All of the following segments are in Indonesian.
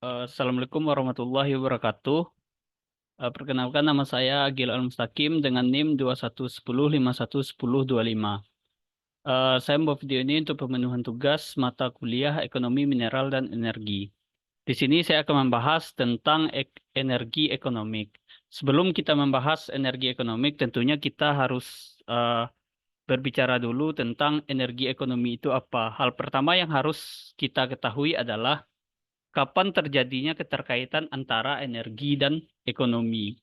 Assalamualaikum warahmatullahi wabarakatuh. Perkenalkan nama saya Agil Al-Mustaqim dengan NIM 2110511025. Saya membuat video ini untuk pemenuhan tugas mata kuliah Ekonomi Mineral dan Energi. Di sini saya akan membahas tentang energi ekonomik. Sebelum kita membahas energi ekonomik, tentunya kita harus berbicara dulu tentang energi ekonomi itu apa. Hal pertama yang harus kita ketahui adalah kapan terjadinya keterkaitan antara energi dan ekonomi.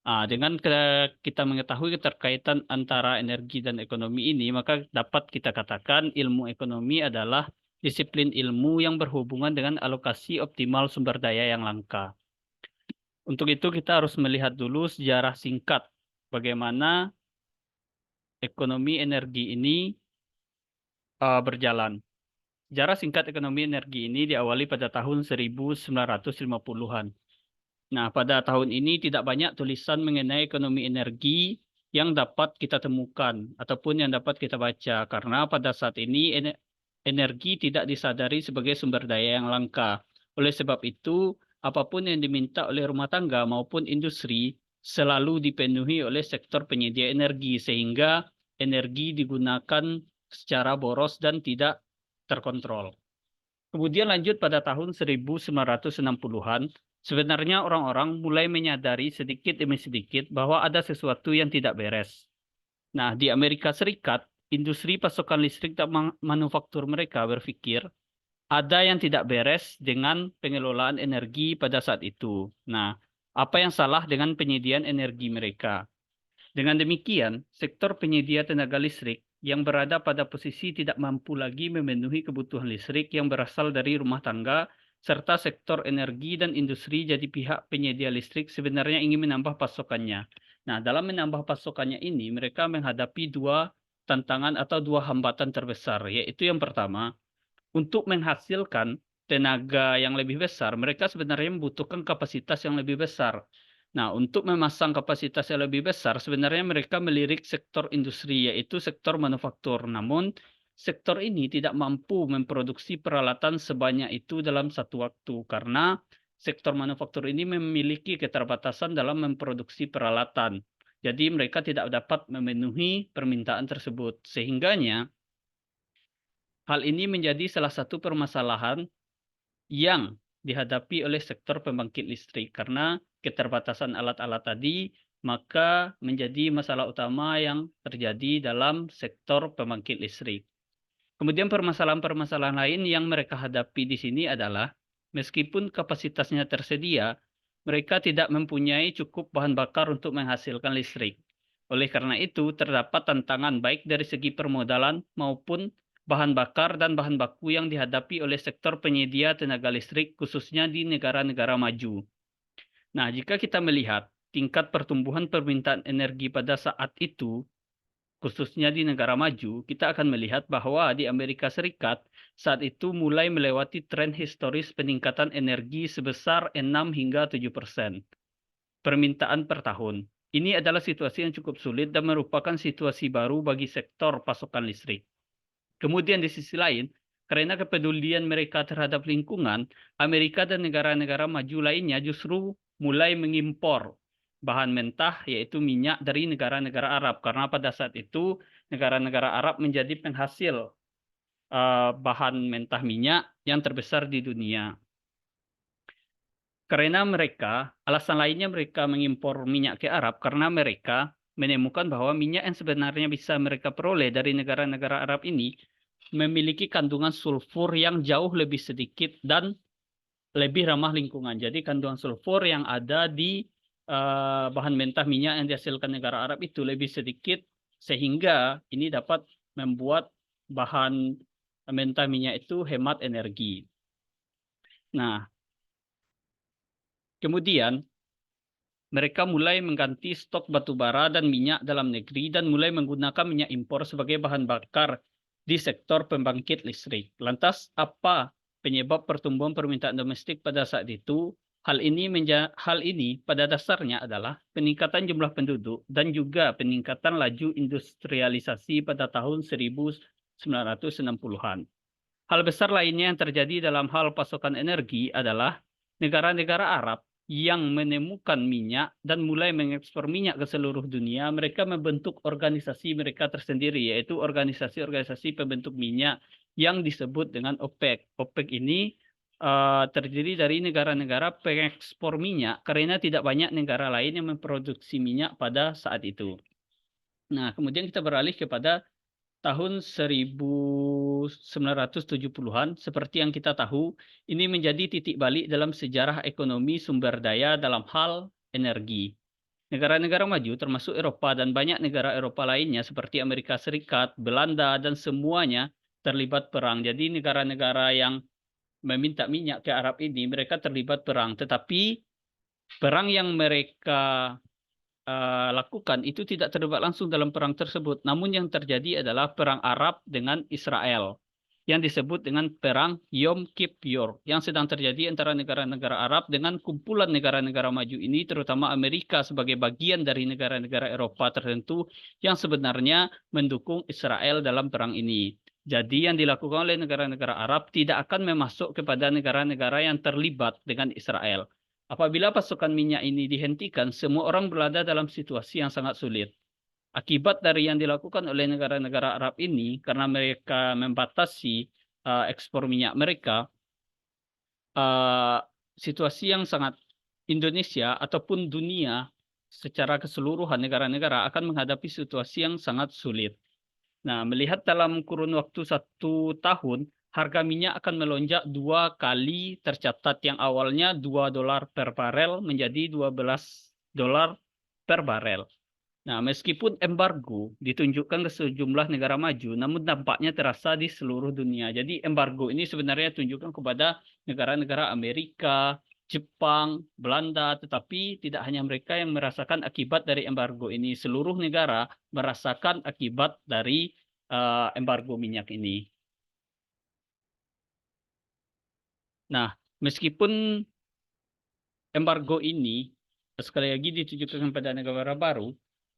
Dengan kita mengetahui keterkaitan antara energi dan ekonomi ini, maka dapat kita katakan ilmu ekonomi adalah disiplin ilmu yang berhubungan dengan alokasi optimal sumber daya yang langka. Untuk itu kita harus melihat dulu sejarah singkat bagaimana ekonomi energi ini berjalan. Sejarah singkat ekonomi energi ini diawali pada tahun 1950-an. Nah, pada tahun ini tidak banyak tulisan mengenai ekonomi energi yang dapat kita temukan ataupun yang dapat kita baca karena pada saat ini energi tidak disadari sebagai sumber daya yang langka. Oleh sebab itu, apapun yang diminta oleh rumah tangga maupun industri selalu dipenuhi oleh sektor penyedia energi sehingga energi digunakan secara boros dan tidak terkontrol. Kemudian lanjut pada tahun 1960-an, sebenarnya orang-orang mulai menyadari sedikit demi sedikit bahwa ada sesuatu yang tidak beres. Nah, di Amerika Serikat, industri pasokan listrik dan manufaktur mereka berpikir ada yang tidak beres dengan pengelolaan energi pada saat itu. Nah, apa yang salah dengan penyediaan energi mereka? Dengan demikian, sektor penyedia tenaga listrik yang berada pada posisi tidak mampu lagi memenuhi kebutuhan listrik yang berasal dari rumah tangga, serta sektor energi dan industri jadi pihak penyedia listrik sebenarnya ingin menambah pasokannya. Nah, dalam menambah pasokannya ini, mereka menghadapi dua tantangan atau dua hambatan terbesar, yaitu yang pertama, untuk menghasilkan tenaga yang lebih besar, mereka sebenarnya membutuhkan kapasitas yang lebih besar. Nah, untuk memasang kapasitas yang lebih besar, sebenarnya mereka melirik sektor industri, yaitu sektor manufaktur. Namun, sektor ini tidak mampu memproduksi peralatan sebanyak itu dalam satu waktu, karena sektor manufaktur ini memiliki keterbatasan dalam memproduksi peralatan. Jadi, mereka tidak dapat memenuhi permintaan tersebut. Sehingganya, hal ini menjadi salah satu permasalahan yang dihadapi oleh sektor pembangkit listrik karena keterbatasan alat-alat tadi, maka menjadi masalah utama yang terjadi dalam sektor pembangkit listrik. Kemudian permasalahan-permasalahan lain yang mereka hadapi di sini adalah meskipun kapasitasnya tersedia, mereka tidak mempunyai cukup bahan bakar untuk menghasilkan listrik. Oleh karena itu, terdapat tantangan baik dari segi permodalan maupun bahan bakar dan bahan baku yang dihadapi oleh sektor penyedia tenaga listrik khususnya di negara-negara maju. Nah, jika kita melihat tingkat pertumbuhan permintaan energi pada saat itu, khususnya di negara maju, kita akan melihat bahwa di Amerika Serikat saat itu mulai melewati tren historis peningkatan energi sebesar 6 hingga 7% permintaan per tahun. Ini adalah situasi yang cukup sulit dan merupakan situasi baru bagi sektor pasokan listrik. Kemudian di sisi lain, karena kepedulian mereka terhadap lingkungan, Amerika dan negara-negara maju lainnya justru mulai mengimpor bahan mentah yaitu minyak dari negara-negara Arab karena pada saat itu negara-negara Arab menjadi penghasil bahan mentah minyak yang terbesar di dunia. Karena mereka, alasan lainnya mereka mengimpor minyak ke Arab karena mereka menemukan bahwa minyak yang sebenarnya bisa mereka peroleh dari negara-negara Arab ini memiliki kandungan sulfur yang jauh lebih sedikit dan lebih ramah lingkungan. Jadi kandungan sulfur yang ada di bahan mentah minyak yang dihasilkan negara Arab itu lebih sedikit sehingga ini dapat membuat bahan mentah minyak itu hemat energi. Nah, kemudian mereka mulai mengganti stok batu bara dan minyak dalam negeri dan mulai menggunakan minyak impor sebagai bahan bakar di sektor pembangkit listrik. Lantas apa penyebab pertumbuhan permintaan domestik pada saat itu? Hal ini pada dasarnya adalah peningkatan jumlah penduduk dan juga peningkatan laju industrialisasi pada tahun 1960-an. Hal besar lainnya yang terjadi dalam hal pasokan energi adalah negara-negara Arab yang menemukan minyak dan mulai mengekspor minyak ke seluruh dunia, mereka membentuk organisasi mereka tersendiri, yaitu organisasi-organisasi pembentuk minyak yang disebut dengan OPEC. OPEC ini terdiri dari negara-negara pengekspor minyak karena tidak banyak negara lain yang memproduksi minyak pada saat itu. Nah, kemudian kita beralih kepada tahun 1970-an, seperti yang kita tahu, ini menjadi titik balik dalam sejarah ekonomi sumber daya dalam hal energi. Negara-negara maju, termasuk Eropa dan banyak negara Eropa lainnya seperti Amerika Serikat, Belanda, dan semuanya terlibat perang. Jadi negara-negara yang meminta minyak ke Arab ini, mereka terlibat perang. Tetapi perang yang mereka lakukan itu tidak terlibat langsung dalam perang tersebut. Namun yang terjadi adalah perang Arab dengan Israel yang disebut dengan perang Yom Kippur yang sedang terjadi antara negara-negara Arab dengan kumpulan negara-negara maju ini, terutama Amerika sebagai bagian dari negara-negara Eropa tertentu yang sebenarnya mendukung Israel dalam perang ini. Jadi yang dilakukan oleh negara-negara Arab tidak akan memasuk kepada negara-negara yang terlibat dengan Israel. Apabila pasokan minyak ini dihentikan, semua orang berada dalam situasi yang sangat sulit. Akibat dari yang dilakukan oleh negara-negara Arab ini, karena mereka membatasi ekspor minyak mereka, situasi yang sangat Indonesia ataupun dunia secara keseluruhan negara-negara akan menghadapi situasi yang sangat sulit. Nah, melihat dalam kurun waktu 1 tahun, harga minyak akan melonjak 2 kali tercatat yang awalnya $2 per barel menjadi $12 per barel. Nah, meskipun embargo ditunjukkan ke sejumlah negara maju, namun dampaknya terasa di seluruh dunia. Jadi embargo ini sebenarnya tunjukkan kepada negara-negara Amerika, Jepang, Belanda, tetapi tidak hanya mereka yang merasakan akibat dari embargo ini. Seluruh negara merasakan akibat dari embargo minyak ini. Nah, meskipun embargo ini sekali lagi ditujukan kepada negara baru,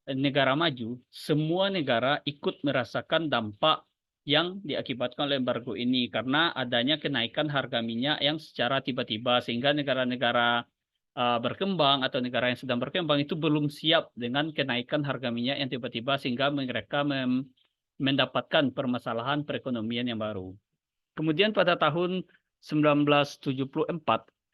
negara maju, semua negara ikut merasakan dampak yang diakibatkan oleh embargo ini karena adanya kenaikan harga minyak yang secara tiba-tiba, sehingga negara-negara berkembang atau negara yang sedang berkembang itu belum siap dengan kenaikan harga minyak yang tiba-tiba, sehingga mereka mendapatkan permasalahan perekonomian yang baru. Kemudian pada tahun 1974,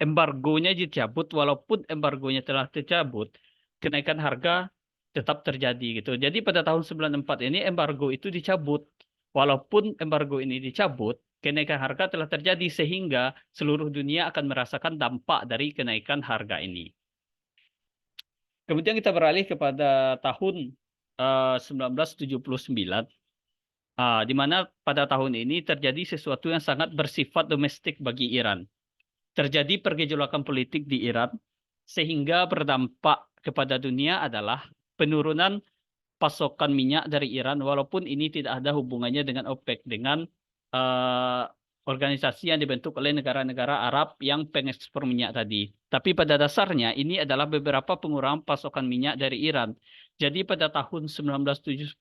embargonya dicabut. Walaupun embargonya telah dicabut, kenaikan harga tetap terjadi gitu. Jadi pada tahun 94 ini embargo itu dicabut. Walaupun embargo ini dicabut, kenaikan harga telah terjadi sehingga seluruh dunia akan merasakan dampak dari kenaikan harga ini. Kemudian kita beralih kepada tahun 1979. Di mana pada tahun ini terjadi sesuatu yang sangat bersifat domestik bagi Iran. Terjadi pergejolakan politik di Iran, sehingga berdampak kepada dunia adalah penurunan pasokan minyak dari Iran, walaupun ini tidak ada hubungannya dengan OPEC, dengan organisasi yang dibentuk oleh negara-negara Arab yang pengekspor minyak tadi. Tapi pada dasarnya ini adalah beberapa pengurangan pasokan minyak dari Iran. Jadi pada tahun 1979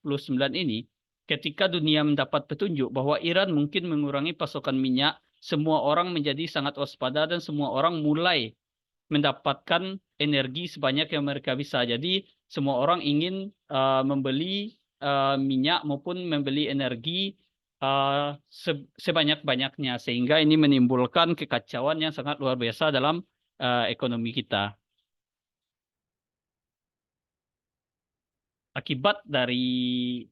ini, ketika dunia mendapat petunjuk bahwa Iran mungkin mengurangi pasokan minyak, semua orang menjadi sangat waspada dan semua orang mulai mendapatkan energi sebanyak yang mereka bisa. Jadi semua orang ingin membeli minyak maupun membeli energi sebanyak-banyaknya, sehingga ini menimbulkan kekacauan yang sangat luar biasa dalam ekonomi kita. Akibat dari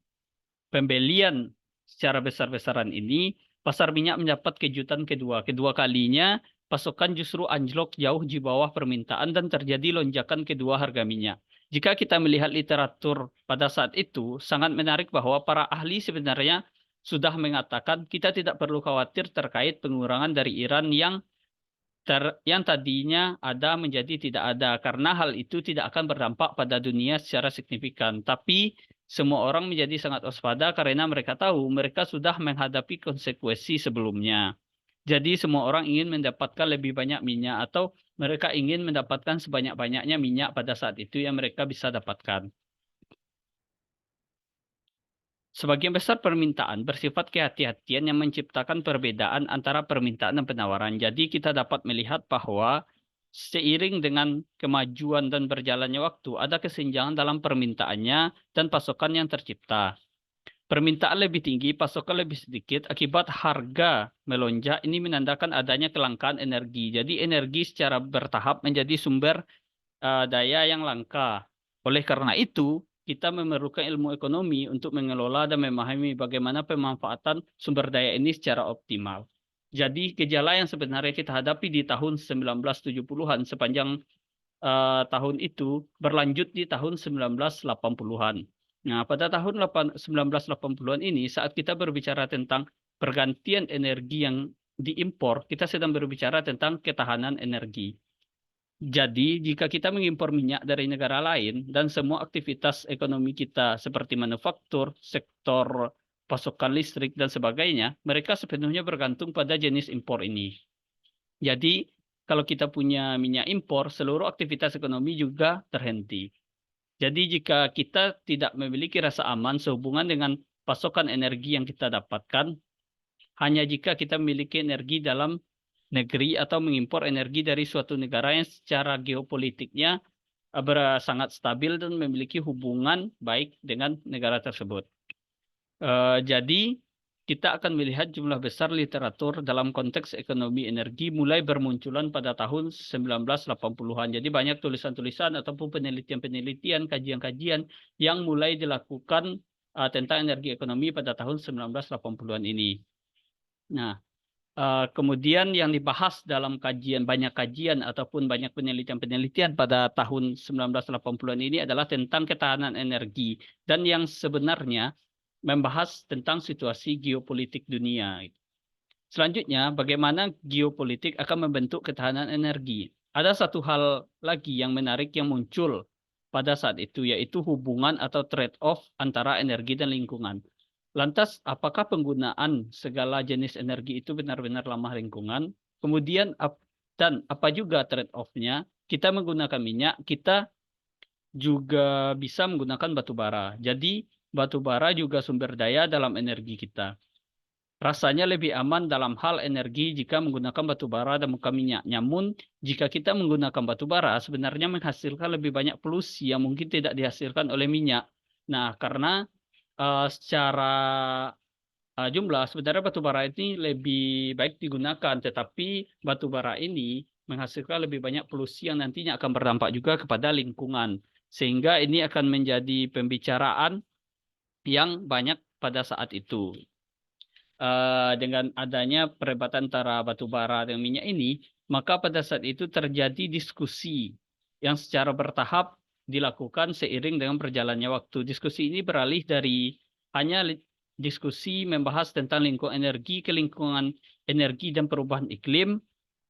pembelian secara besar-besaran ini, pasar minyak mendapat kejutan kedua. Kedua kalinya, pasokan justru anjlok jauh di bawah permintaan dan terjadi lonjakan kedua harga minyak. Jika kita melihat literatur pada saat itu, sangat menarik bahwa para ahli sebenarnya sudah mengatakan kita tidak perlu khawatir terkait pengurangan dari Iran yang tadinya ada menjadi tidak ada, karena hal itu tidak akan berdampak pada dunia secara signifikan. Tapi semua orang menjadi sangat waspada karena mereka tahu mereka sudah menghadapi konsekuensi sebelumnya. Jadi semua orang ingin mendapatkan lebih banyak minyak, atau mereka ingin mendapatkan sebanyak-banyaknya minyak pada saat itu yang mereka bisa dapatkan. Sebagian besar permintaan bersifat kehati-hatian yang menciptakan perbedaan antara permintaan dan penawaran. Jadi kita dapat melihat bahwa Seiring dengan kemajuan dan berjalannya waktu, ada kesenjangan dalam permintaannya dan pasokan yang tercipta. Permintaan lebih tinggi, pasokan lebih sedikit akibat harga melonjak. Ini menandakan adanya kelangkaan energi. Jadi energi secara bertahap menjadi sumber daya yang langka. Oleh karena itu, kita memerlukan ilmu ekonomi untuk mengelola dan memahami bagaimana pemanfaatan sumber daya ini secara optimal. Jadi gejala yang sebenarnya kita hadapi di tahun 1970-an sepanjang tahun itu berlanjut di tahun 1980-an. Nah, pada tahun 1980-an ini saat kita berbicara tentang pergantian energi yang diimpor, kita sedang berbicara tentang ketahanan energi. Jadi, jika kita mengimpor minyak dari negara lain dan semua aktivitas ekonomi kita seperti manufaktur, sektor pasokan listrik, dan sebagainya, mereka sepenuhnya bergantung pada jenis impor ini. Jadi, kalau kita punya minyak impor, seluruh aktivitas ekonomi juga terhenti. Jadi, jika kita tidak memiliki rasa aman sehubungan dengan pasokan energi yang kita dapatkan, hanya jika kita memiliki energi dalam negeri atau mengimpor energi dari suatu negara yang secara geopolitiknya sangat stabil dan memiliki hubungan baik dengan negara tersebut. Jadi kita akan melihat jumlah besar literatur dalam konteks ekonomi energi mulai bermunculan pada tahun 1980-an. Jadi banyak tulisan-tulisan ataupun penelitian-penelitian, kajian-kajian yang mulai dilakukan tentang energi ekonomi pada tahun 1980-an ini. Nah, kemudian yang dibahas dalam banyak kajian ataupun banyak penelitian-penelitian pada tahun 1980-an ini adalah tentang ketahanan energi dan yang sebenarnya membahas tentang situasi geopolitik dunia. Selanjutnya, bagaimana geopolitik akan membentuk ketahanan energi. Ada satu hal lagi yang menarik yang muncul pada saat itu, yaitu hubungan atau trade-off antara energi dan lingkungan. Lantas, apakah penggunaan segala jenis energi itu benar-benar ramah lingkungan? Kemudian, dan apa juga trade-off-nya? Kita menggunakan minyak, kita juga bisa menggunakan batu bara. Jadi, batu bara juga sumber daya dalam energi kita. Rasanya lebih aman dalam hal energi jika menggunakan batu bara dan bukan minyak. Namun, jika kita menggunakan batu bara, sebenarnya menghasilkan lebih banyak polusi yang mungkin tidak dihasilkan oleh minyak. Nah, karena secara jumlah sebenarnya batu bara ini lebih baik digunakan, tetapi batu bara ini menghasilkan lebih banyak polusi yang nantinya akan berdampak juga kepada lingkungan. Sehingga ini akan menjadi pembicaraan yang banyak pada saat itu. Dengan adanya perdebatan antara batu bara dan minyak ini, maka pada saat itu terjadi diskusi yang secara bertahap dilakukan seiring dengan berjalannya waktu. Diskusi ini beralih dari hanya diskusi membahas tentang lingkungan energi ke lingkungan energi dan perubahan iklim,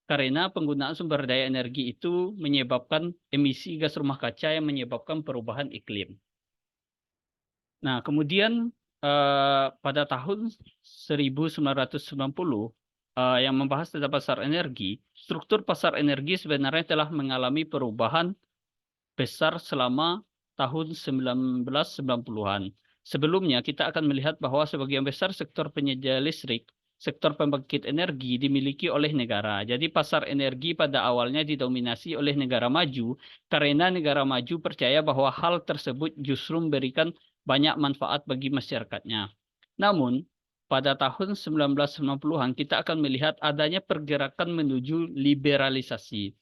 karena penggunaan sumber daya energi itu menyebabkan emisi gas rumah kaca yang menyebabkan perubahan iklim. Nah, kemudian pada tahun 1990 yang membahas tentang pasar energi, struktur pasar energi sebenarnya telah mengalami perubahan besar selama tahun 1990-an. Sebelumnya kita akan melihat bahwa sebagian besar sektor penyedia listrik, sektor pembangkit energi dimiliki oleh negara. Jadi pasar energi pada awalnya didominasi oleh negara maju karena negara maju percaya bahwa hal tersebut justru memberikan banyak manfaat bagi masyarakatnya. Namun, pada tahun 1990-an kita akan melihat adanya pergerakan menuju liberalisasi.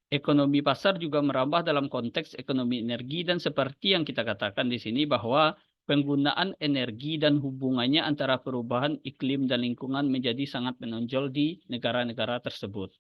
Ekonomi pasar juga merambah dalam konteks ekonomi energi dan seperti yang kita katakan di sini bahwa penggunaan energi dan hubungannya antara perubahan iklim dan lingkungan menjadi sangat menonjol di negara-negara tersebut.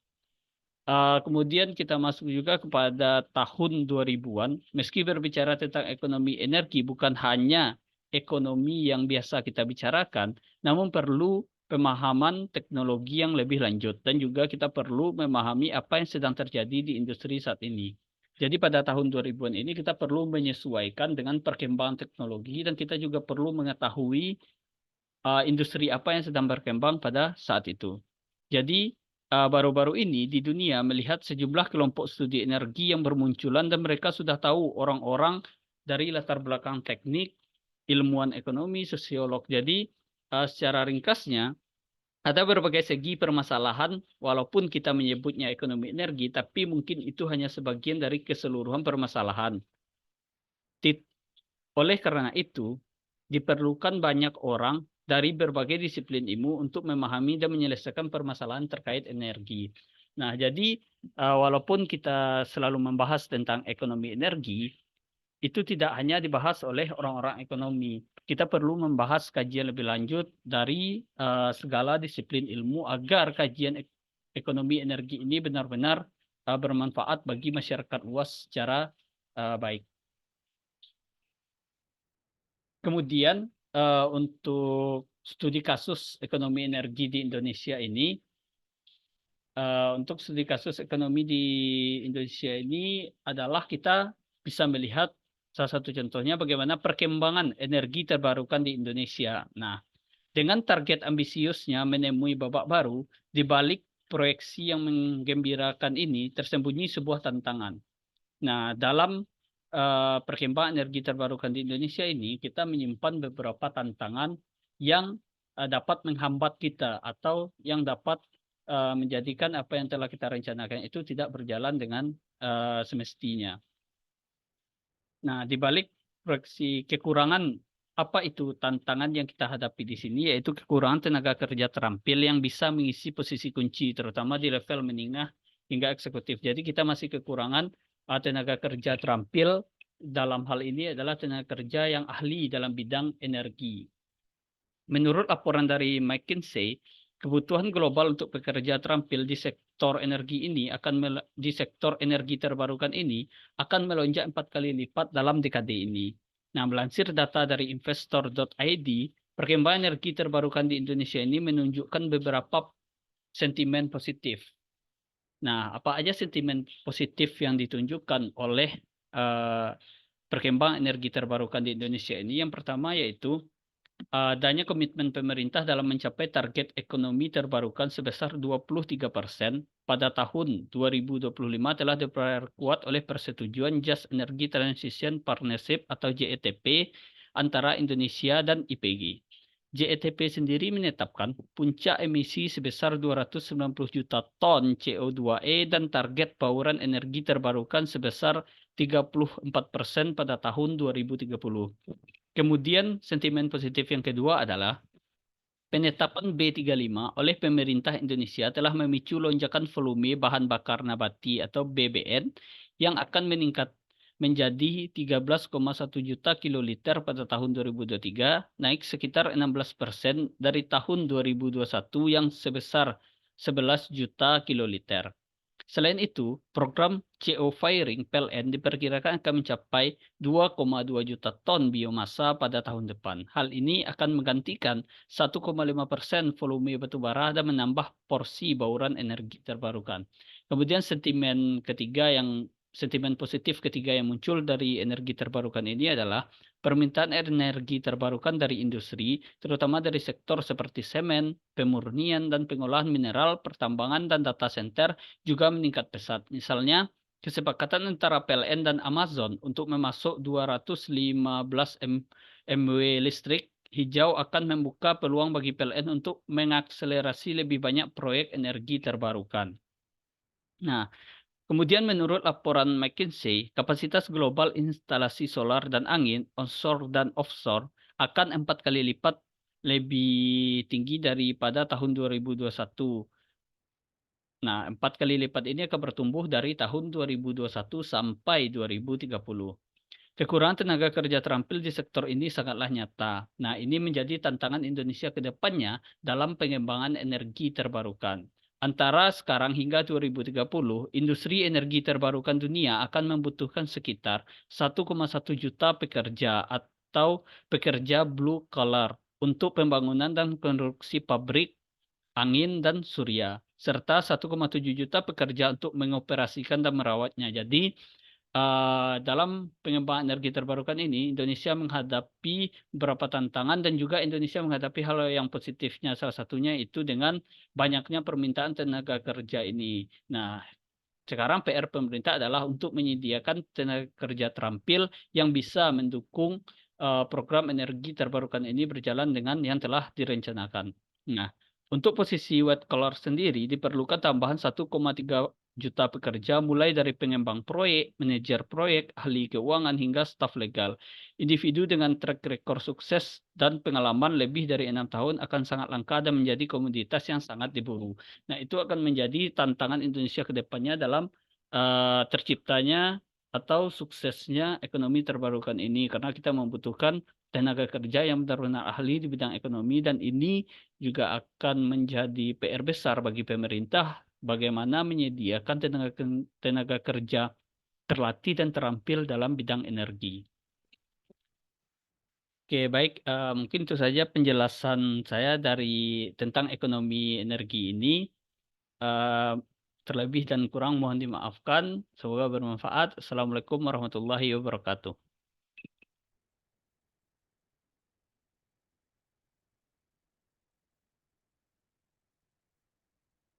Kemudian kita masuk juga kepada tahun 2000-an. Meski berbicara tentang ekonomi energi bukan hanya ekonomi yang biasa kita bicarakan, namun perlu pemahaman teknologi yang lebih lanjut dan juga kita perlu memahami apa yang sedang terjadi di industri saat ini. Jadi pada tahun 2000-an ini kita perlu menyesuaikan dengan perkembangan teknologi dan kita juga perlu mengetahui industri apa yang sedang berkembang pada saat itu. Jadi baru-baru ini di dunia melihat sejumlah kelompok studi energi yang bermunculan dan mereka sudah tahu orang-orang dari latar belakang teknik, ilmuwan ekonomi, sosiolog. Jadi secara ringkasnya Ada berbagai segi permasalahan, walaupun kita menyebutnya ekonomi energi, tapi mungkin itu hanya sebagian dari keseluruhan permasalahan. Oleh karena itu, diperlukan banyak orang dari berbagai disiplin ilmu untuk memahami dan menyelesaikan permasalahan terkait energi. Nah, jadi walaupun kita selalu membahas tentang ekonomi energi, itu tidak hanya dibahas oleh orang-orang ekonomi. Kita perlu membahas kajian lebih lanjut dari segala disiplin ilmu agar kajian ekonomi energi ini benar-benar bermanfaat bagi masyarakat luas secara baik. Kemudian untuk studi kasus ekonomi energi di Indonesia ini, untuk studi kasus ekonomi di Indonesia ini adalah kita bisa melihat salah satu contohnya bagaimana perkembangan energi terbarukan di Indonesia. Nah, dengan target ambisiusnya menemui babak baru, di balik proyeksi yang menggembirakan ini tersembunyi sebuah tantangan. Nah, dalam perkembangan energi terbarukan di Indonesia ini, kita menyimpan beberapa tantangan yang dapat menghambat kita atau yang dapat menjadikan apa yang telah kita rencanakan itu tidak berjalan dengan semestinya. Nah, di balik proyeksi kekurangan, apa itu tantangan yang kita hadapi di sini, yaitu kekurangan tenaga kerja terampil yang bisa mengisi posisi kunci, terutama di level menengah hingga eksekutif. Jadi kita masih kekurangan tenaga kerja terampil, dalam hal ini adalah tenaga kerja yang ahli dalam bidang energi. Menurut laporan dari McKinsey, kebutuhan global untuk pekerja terampil di sektor energi ini di sektor energi terbarukan ini akan melonjak 4 kali lipat dalam dekade ini. Nah, melansir data dari investor.id, perkembangan energi terbarukan di Indonesia ini menunjukkan beberapa sentimen positif. Nah, apa aja sentimen positif yang ditunjukkan oleh perkembangan energi terbarukan di Indonesia ini? Yang pertama yaitu adanya komitmen pemerintah dalam mencapai target ekonomi terbarukan sebesar 23% pada tahun 2025 telah diperkuat oleh persetujuan Just Energy Transition Partnership atau JETP antara Indonesia dan IPG. JETP sendiri menetapkan puncak emisi sebesar 290 juta ton CO2e dan target bauran energi terbarukan sebesar 34% pada tahun 2030. Kemudian sentimen positif yang kedua adalah penetapan B35 oleh pemerintah Indonesia telah memicu lonjakan volume bahan bakar nabati atau BBN yang akan meningkat menjadi 13,1 juta kiloliter pada tahun 2023, naik sekitar 16% dari tahun 2021 yang sebesar 11 juta kiloliter. Selain itu, program CO Firing PLN diperkirakan akan mencapai 2,2 juta ton biomasa pada tahun depan. Hal ini akan menggantikan 1,5% volume batubara dan menambah porsi bauran energi terbarukan. Kemudian sentimen positif ketiga yang muncul dari energi terbarukan ini adalah permintaan energi terbarukan dari industri, terutama dari sektor seperti semen, pemurnian dan pengolahan mineral, pertambangan dan data center juga meningkat pesat. Misalnya, kesepakatan antara PLN dan Amazon untuk memasok 215 MW listrik hijau akan membuka peluang bagi PLN untuk mengakselerasi lebih banyak proyek energi terbarukan. Nah, kemudian menurut laporan McKinsey, kapasitas global instalasi solar dan angin onshore dan offshore akan 4 kali lipat lebih tinggi daripada tahun 2021. Nah, 4 kali lipat ini akan bertumbuh dari tahun 2021 sampai 2030. Kekurangan tenaga kerja terampil di sektor ini sangatlah nyata. Nah, ini menjadi tantangan Indonesia ke depannya dalam pengembangan energi terbarukan. Antara sekarang hingga 2030, industri energi terbarukan dunia akan membutuhkan sekitar 1,1 juta pekerja atau pekerja blue collar untuk pembangunan dan konstruksi pabrik angin dan surya, serta 1,7 juta pekerja untuk mengoperasikan dan merawatnya. Jadi, dalam pengembangan energi terbarukan ini, Indonesia menghadapi beberapa tantangan dan juga Indonesia menghadapi hal yang positifnya. Salah satunya itu dengan banyaknya permintaan tenaga kerja ini. Nah, sekarang PR pemerintah adalah untuk menyediakan tenaga kerja terampil yang bisa mendukung program energi terbarukan ini berjalan dengan yang telah direncanakan. Nah, Untuk posisi white collar sendiri diperlukan tambahan 1,3 juta pekerja mulai dari pengembang proyek, manajer proyek, ahli keuangan hingga staf legal. Individu dengan track record sukses dan pengalaman lebih dari 6 tahun akan sangat langka dan menjadi komoditas yang sangat diburu. Nah, itu akan menjadi tantangan Indonesia ke depannya dalam terciptanya atau suksesnya ekonomi terbarukan ini karena kita membutuhkan tenaga kerja yang benar-benar ahli di bidang ekonomi dan ini juga akan menjadi PR besar bagi pemerintah bagaimana menyediakan tenaga kerja terlatih dan terampil dalam bidang energi. Oke, baik, mungkin itu saja penjelasan saya dari tentang ekonomi energi ini. Eee, Terlebih dan kurang mohon dimaafkan. Semoga bermanfaat. Assalamualaikum warahmatullahi wabarakatuh.